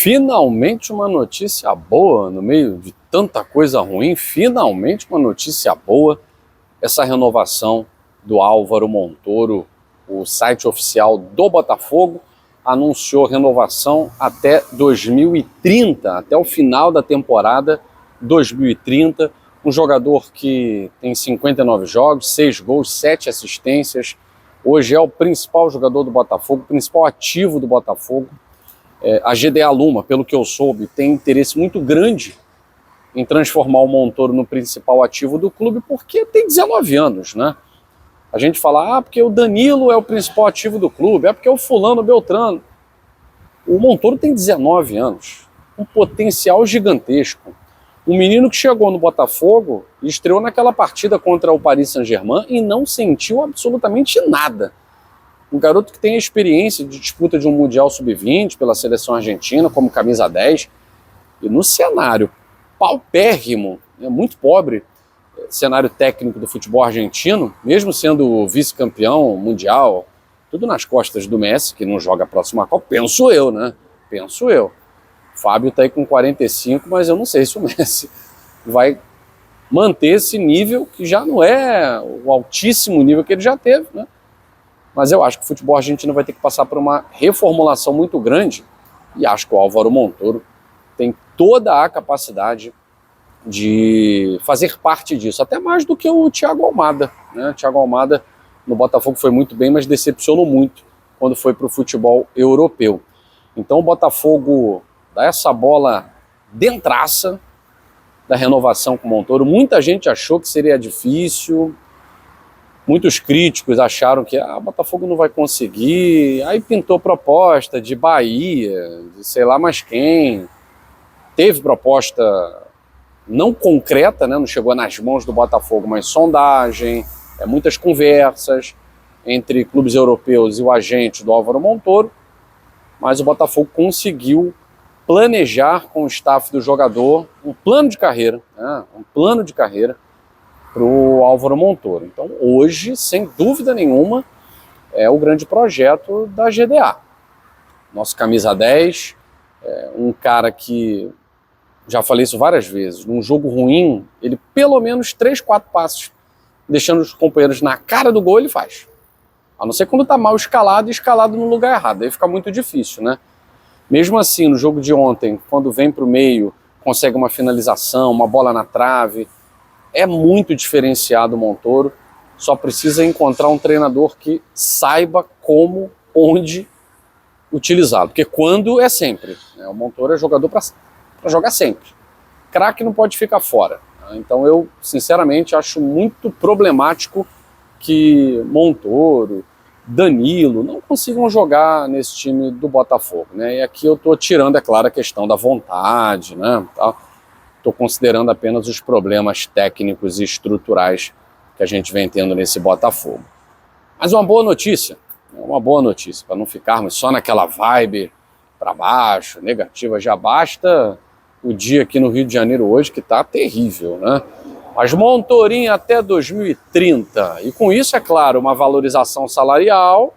Finalmente uma notícia boa, no meio de tanta coisa ruim, finalmente uma notícia boa, essa renovação do Álvaro Montoro. O site oficial do Botafogo anunciou renovação até 2030, até o final da temporada 2030, um jogador que tem 59 jogos, 6 gols, 7 assistências, hoje é o principal jogador do Botafogo, o principal ativo do Botafogo. A GDA Luma, pelo que eu soube, tem interesse muito grande em transformar o Montoro no principal ativo do clube, porque tem 19 anos, né? A gente fala, porque o Danilo é o principal ativo do clube, porque o fulano, o Beltrano. O Montoro tem 19 anos, um potencial gigantesco. Um menino que chegou no Botafogo e estreou naquela partida contra o Paris Saint-Germain e não sentiu absolutamente nada. Um garoto que tem a experiência de disputa de um Mundial Sub-20 pela seleção argentina, como camisa 10, e no cenário paupérrimo, muito pobre, cenário técnico do futebol argentino, mesmo sendo vice-campeão mundial, tudo nas costas do Messi, que não joga a próxima Copa, penso eu, né? Penso eu. Fábio tá aí com 45, mas eu não sei se o Messi vai manter esse nível, que já não é o altíssimo nível que ele já teve, né? Mas eu acho que o futebol argentino vai ter que passar por uma reformulação muito grande, e acho que o Álvaro Montoro tem toda a capacidade de fazer parte disso, até mais do que o Thiago Almada, né? O Thiago Almada no Botafogo foi muito bem, mas decepcionou muito quando foi para o futebol europeu. Então o Botafogo dá essa bola dentraça da renovação com o Montoro. Muita gente achou que seria difícil, muitos críticos acharam que o Botafogo não vai conseguir, aí pintou proposta de Bahia, de sei lá mais quem, teve proposta não concreta, né, não chegou nas mãos do Botafogo, mas sondagem, muitas conversas entre clubes europeus e o agente do Álvaro Montoro, mas o Botafogo conseguiu planejar com o staff do jogador um plano de carreira, né, para o Álvaro Montoro. Então hoje, sem dúvida nenhuma, é o grande projeto da GDA. Nosso camisa 10, um cara que, já falei isso várias vezes, num jogo ruim, ele pelo menos 3, 4 passos, deixando os companheiros na cara do gol, ele faz. A não ser quando tá mal escalado e escalado no lugar errado, aí fica muito difícil, né? Mesmo assim, no jogo de ontem, quando vem para o meio, consegue uma finalização, uma bola na trave, é muito diferenciado o Montoro, só precisa encontrar um treinador que saiba como, onde utilizá-lo, porque quando é sempre, né? O Montoro é jogador para jogar sempre. Craque não pode ficar fora. Então eu, sinceramente, acho muito problemático que Montoro, Danilo não consigam jogar nesse time do Botafogo, né? E aqui eu estou tirando, é claro, a questão da vontade, né? Estou considerando apenas os problemas técnicos e estruturais que a gente vem tendo nesse Botafogo. Mas uma boa notícia, para não ficarmos só naquela vibe para baixo, negativa. Já basta o dia aqui no Rio de Janeiro hoje, que está terrível, né? Mas Montorinho até 2030. E com isso, é claro, uma valorização salarial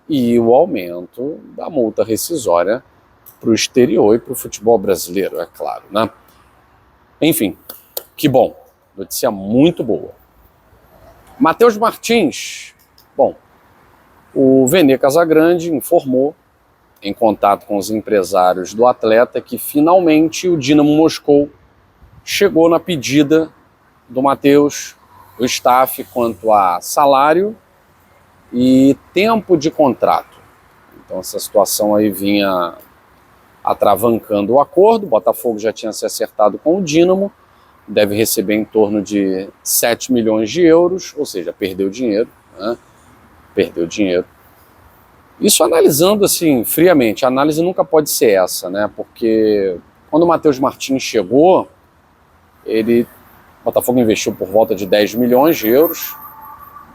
e o aumento da multa rescisória para o exterior e para o futebol brasileiro, é claro, né? Enfim, que bom. Notícia muito boa. Matheus Martins. Bom, o Vene Casagrande informou, em contato com os empresários do atleta, que finalmente o Dynamo Moscou chegou na pedida do Matheus, do staff, quanto a salário e tempo de contrato. Então essa situação aí vinha atravancando o acordo. O Botafogo já tinha se acertado com o Dynamo, deve receber em torno de 7 milhões de euros, ou seja, perdeu dinheiro, né? Perdeu dinheiro. Isso analisando assim, friamente, a análise nunca pode ser essa, né? Porque quando o Matheus Martins chegou, o Botafogo investiu por volta de 10 milhões de euros,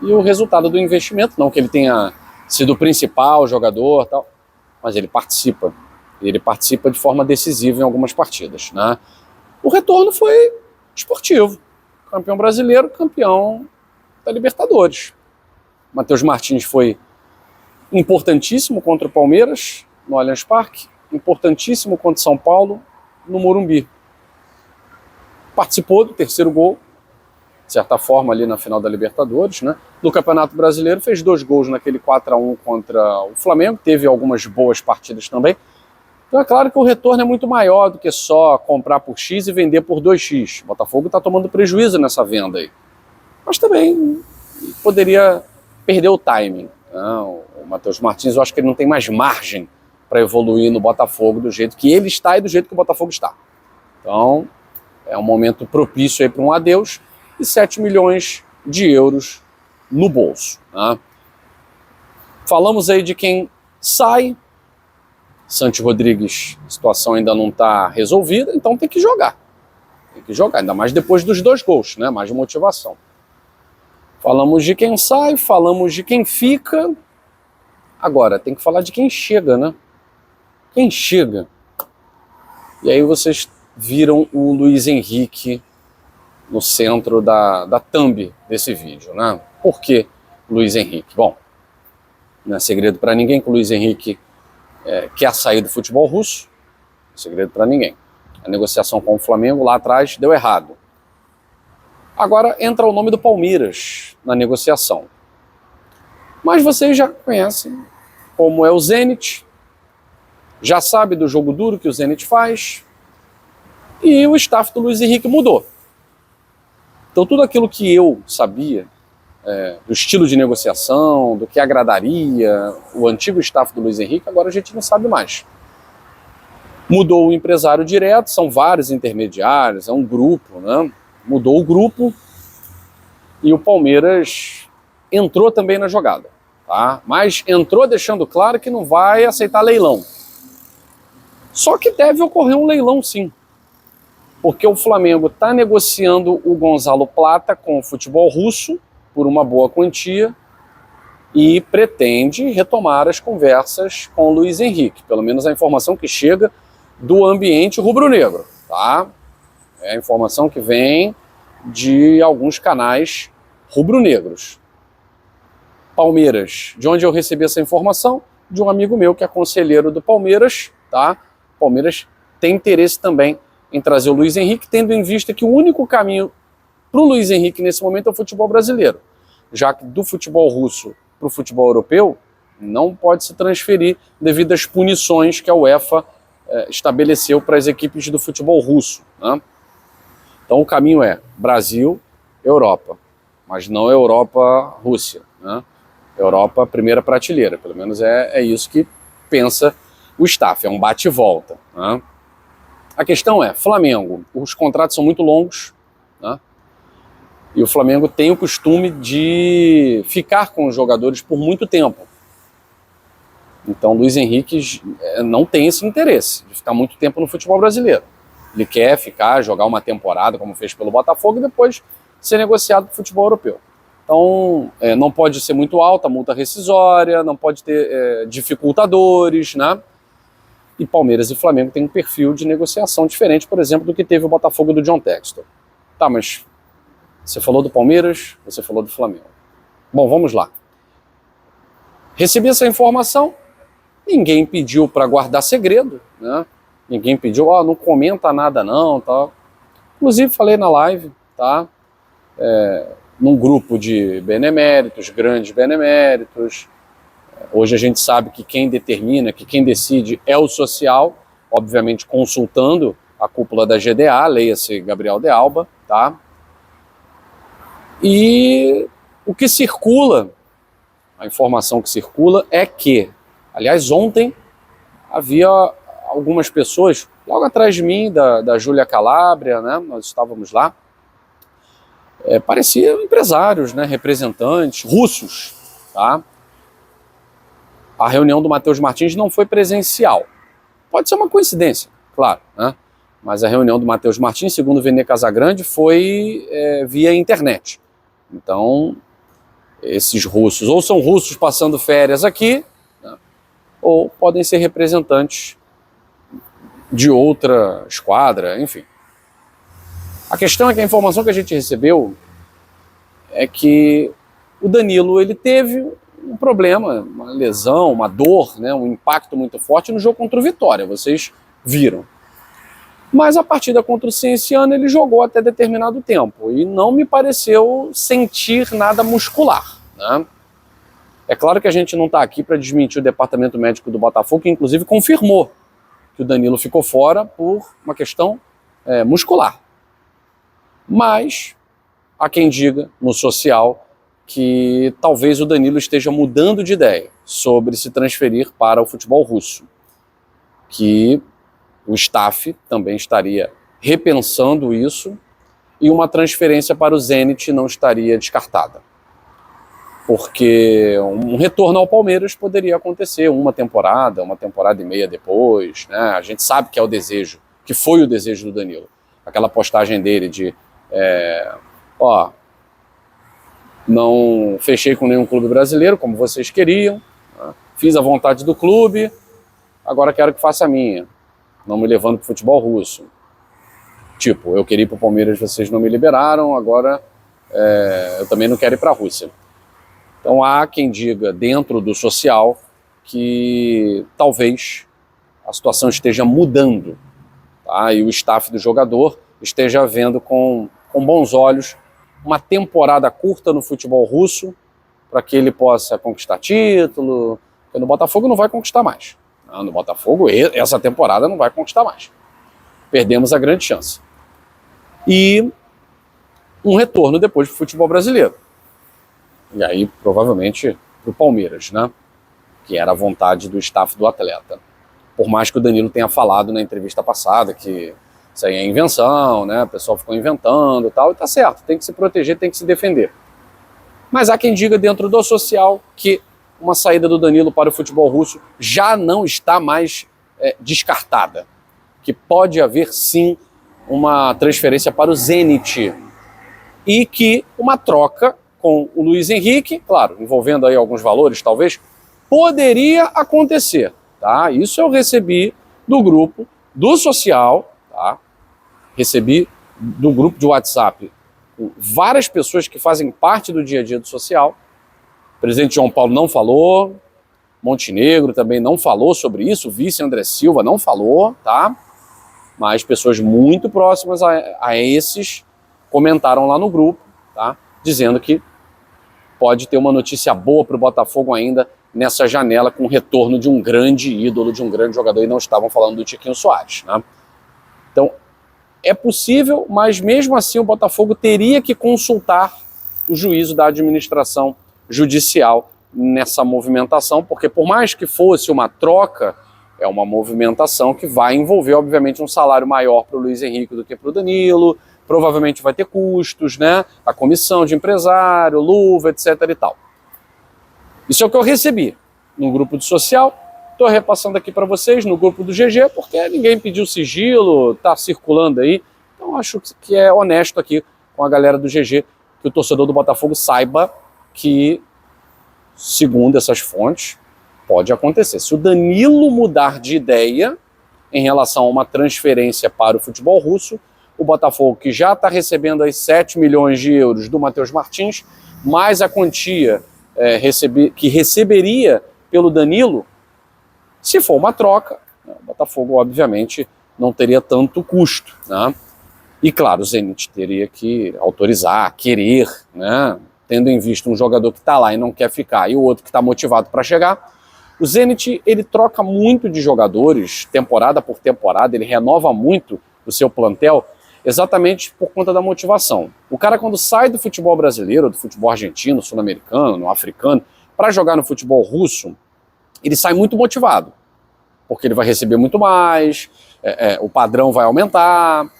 e o resultado do investimento, não que ele tenha sido o principal jogador, tal, mas ele participa de forma decisiva em algumas partidas, né? O retorno foi esportivo, campeão brasileiro, campeão da Libertadores. Matheus Martins foi importantíssimo contra o Palmeiras, no Allianz Parque, importantíssimo contra São Paulo no Morumbi. Participou do terceiro gol, de certa forma, ali na final da Libertadores, né? No Campeonato Brasileiro, fez 2 gols naquele 4-1 contra o Flamengo, teve algumas boas partidas também. Então é claro que o retorno é muito maior do que só comprar por X e vender por 2X. O Botafogo está tomando prejuízo nessa venda aí. Mas também poderia perder o timing. Não, o Matheus Martins, eu acho que ele não tem mais margem para evoluir no Botafogo do jeito que ele está e do jeito que o Botafogo está. Então, é um momento propício aí para um adeus e 7 milhões de euros no bolso. Né? Falamos aí de quem sai. Santi Rodrigues, a situação ainda não está resolvida, então tem que jogar. Tem que jogar, ainda mais depois dos 2 gols, né? Mais motivação. Falamos de quem sai, falamos de quem fica. Agora, tem que falar de quem chega, né? Quem chega. E aí vocês viram o Luiz Henrique no centro da thumb desse vídeo, né? Por que Luiz Henrique? Bom, não é segredo para ninguém que o Luiz Henrique quer sair do futebol russo. Não é segredo para ninguém. A negociação com o Flamengo lá atrás deu errado. Agora entra o nome do Palmeiras na negociação. Mas vocês já conhecem como é o Zenit, já sabe do jogo duro que o Zenit faz, e o staff do Luiz Henrique mudou. Então tudo aquilo que eu sabia do estilo de negociação, do que agradaria o antigo staff do Luiz Henrique, agora a gente não sabe mais. Mudou o empresário direto, são vários intermediários, é um grupo, né? Mudou o grupo e o Palmeiras entrou também na jogada, tá? Mas entrou deixando claro que não vai aceitar leilão. Só que deve ocorrer um leilão sim, porque o Flamengo está negociando o Gonzalo Plata com o futebol russo por uma boa quantia e pretende retomar as conversas com o Luiz Henrique, pelo menos a informação que chega do ambiente rubro-negro, tá? É a informação que vem de alguns canais rubro-negros. Palmeiras, de onde eu recebi essa informação? De um amigo meu que é conselheiro do Palmeiras, tá? Palmeiras tem interesse também em trazer o Luiz Henrique, tendo em vista que o único caminho para o Luiz Henrique nesse momento é o futebol brasileiro, já que do futebol russo para o futebol europeu não pode se transferir devido às punições que a UEFA estabeleceu para as equipes do futebol russo, né? Então o caminho é Brasil, Europa, mas não Europa, Rússia, né? Europa, primeira prateleira, pelo menos é isso que pensa o staff, é um bate e volta, né? A questão é, Flamengo, os contratos são muito longos, né? E o Flamengo tem o costume de ficar com os jogadores por muito tempo. Então Luiz Henrique não tem esse interesse de ficar muito tempo no futebol brasileiro. Ele quer ficar, jogar uma temporada, como fez pelo Botafogo, e depois ser negociado para o futebol europeu. Então não pode ser muito alta a multa rescisória, não pode ter dificultadores, né? E Palmeiras e Flamengo têm um perfil de negociação diferente, por exemplo, do que teve o Botafogo do John Textor. Tá, mas você falou do Palmeiras, você falou do Flamengo. Bom, vamos lá. Recebi essa informação, ninguém pediu para guardar segredo, né? Ninguém pediu, não comenta nada não, tá? Inclusive falei na live, tá? Num grupo de beneméritos, grandes beneméritos. Hoje a gente sabe que quem determina, que quem decide é o social, obviamente consultando a cúpula da GDA, leia-se Gabriel de Alba, tá? E o que circula, a informação que circula é que, aliás, ontem havia algumas pessoas, logo atrás de mim, da Júlia Calabria, né? Nós estávamos lá, pareciam empresários, né? Representantes russos, tá? A reunião do Matheus Martins não foi presencial. Pode ser uma coincidência, claro, né? Mas a reunião do Matheus Martins, segundo o Vene Casagrande, foi via internet. Então, esses russos, ou são russos passando férias aqui, né? Ou podem ser representantes de outra esquadra, enfim. A questão é que a informação que a gente recebeu é que o Danilo, ele teve um problema, uma lesão, uma dor, né, um impacto muito forte no jogo contra o Vitória, vocês viram. Mas a partida contra o Cienciano ele jogou até determinado tempo e não me pareceu sentir nada muscular, né? É claro que a gente não está aqui para desmentir o departamento médico do Botafogo, que inclusive confirmou que o Danilo ficou fora por uma questão muscular. Mas há quem diga no social que talvez o Danilo esteja mudando de ideia sobre se transferir para o futebol russo, que o staff também estaria repensando isso e uma transferência para o Zenit não estaria descartada. Porque um retorno ao Palmeiras poderia acontecer uma temporada e meia depois, né? A gente sabe que é o desejo, que foi o desejo do Danilo. Aquela postagem dele de, não fechei com nenhum clube brasileiro, como vocês queriam, né? Fiz a vontade do clube, agora quero que faça a minha, não me levando para o futebol russo. Tipo, eu queria ir para o Palmeiras, vocês não me liberaram, agora eu também não quero ir para a Rússia. Então há quem diga dentro do social que talvez a situação esteja mudando, tá? E o staff do jogador esteja vendo com bons olhos uma temporada curta no futebol russo para que ele possa conquistar título, porque no Botafogo não vai conquistar mais. No Botafogo essa temporada não vai conquistar mais. Perdemos a grande chance. E um retorno depois para o futebol brasileiro. E aí, provavelmente, para o Palmeiras, né? Que era a vontade do staff do atleta. Por mais que o Danilo tenha falado na entrevista passada que isso aí é invenção, né? O pessoal ficou inventando e tal, e tá certo, tem que se proteger, tem que se defender. Mas há quem diga dentro do social que uma saída do Danilo para o futebol russo já não está mais descartada. Que pode haver, sim, uma transferência para o Zenit. E que uma troca com o Luiz Henrique, claro, envolvendo aí alguns valores, talvez, poderia acontecer, tá? Isso eu recebi do grupo do social, tá? Recebi do grupo de WhatsApp com várias pessoas que fazem parte do dia a dia do social. O presidente João Paulo não falou, Montenegro também não falou sobre isso, o vice André Silva não falou, tá? Mas pessoas muito próximas a esses comentaram lá no grupo, tá? Dizendo que pode ter uma notícia boa para o Botafogo ainda nessa janela com o retorno de um grande ídolo, de um grande jogador, e não estavam falando do Tiquinho Soares, né? Então, é possível, mas mesmo assim o Botafogo teria que consultar o juízo da administração judicial nessa movimentação, porque por mais que fosse uma troca, é uma movimentação que vai envolver, obviamente, um salário maior para o Luiz Henrique do que para o Danilo, provavelmente vai ter custos, né? A comissão de empresário, luva, etc. e tal. Isso é o que eu recebi no grupo do social. Estou repassando aqui para vocês no grupo do GG, porque ninguém pediu sigilo, está circulando aí. Então acho que é honesto aqui com a galera do GG, que o torcedor do Botafogo saiba que, segundo essas fontes, pode acontecer. Se o Danilo mudar de ideia em relação a uma transferência para o futebol russo, o Botafogo, que já está recebendo aí 7 milhões de euros do Matheus Martins, mais a quantia que receberia pelo Danilo, se for uma troca, né, o Botafogo, obviamente, não teria tanto custo, né? E, claro, o Zenit teria que autorizar, querer, né? Tendo em vista um jogador que está lá e não quer ficar, e o outro que está motivado para chegar. O Zenit, ele troca muito de jogadores, temporada por temporada, ele renova muito o seu plantel, exatamente por conta da motivação. O cara, quando sai do futebol brasileiro, do futebol argentino, sul-americano, africano, para jogar no futebol russo, ele sai muito motivado, porque ele vai receber muito mais, o padrão vai aumentar,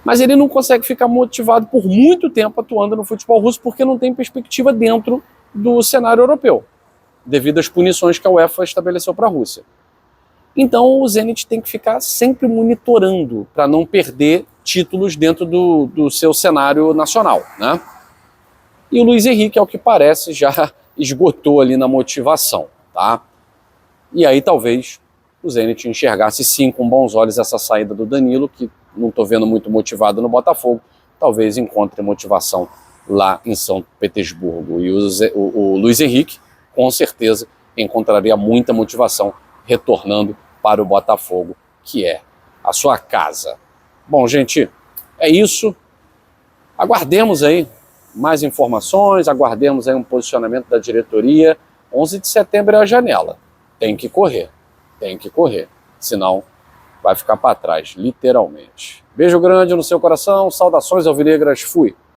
mas ele não consegue ficar motivado por muito tempo atuando no futebol russo, porque não tem perspectiva dentro do cenário europeu, devido às punições que a UEFA estabeleceu para a Rússia. Então o Zenit tem que ficar sempre monitorando para não perder títulos dentro do seu cenário nacional, né? E o Luiz Henrique, ao que parece, já esgotou ali na motivação, tá? E aí talvez o Zenit enxergasse sim com bons olhos essa saída do Danilo, que não estou vendo muito motivado no Botafogo, talvez encontre motivação lá em São Petersburgo. E o Luiz Henrique, com certeza, encontraria muita motivação retornando para o Botafogo, que é a sua casa. Bom, gente, é isso. Aguardemos aí mais informações, aguardemos aí um posicionamento da diretoria. 11 de setembro é a janela. Tem que correr, senão vai ficar para trás, literalmente. Beijo grande no seu coração, saudações alvinegras, fui!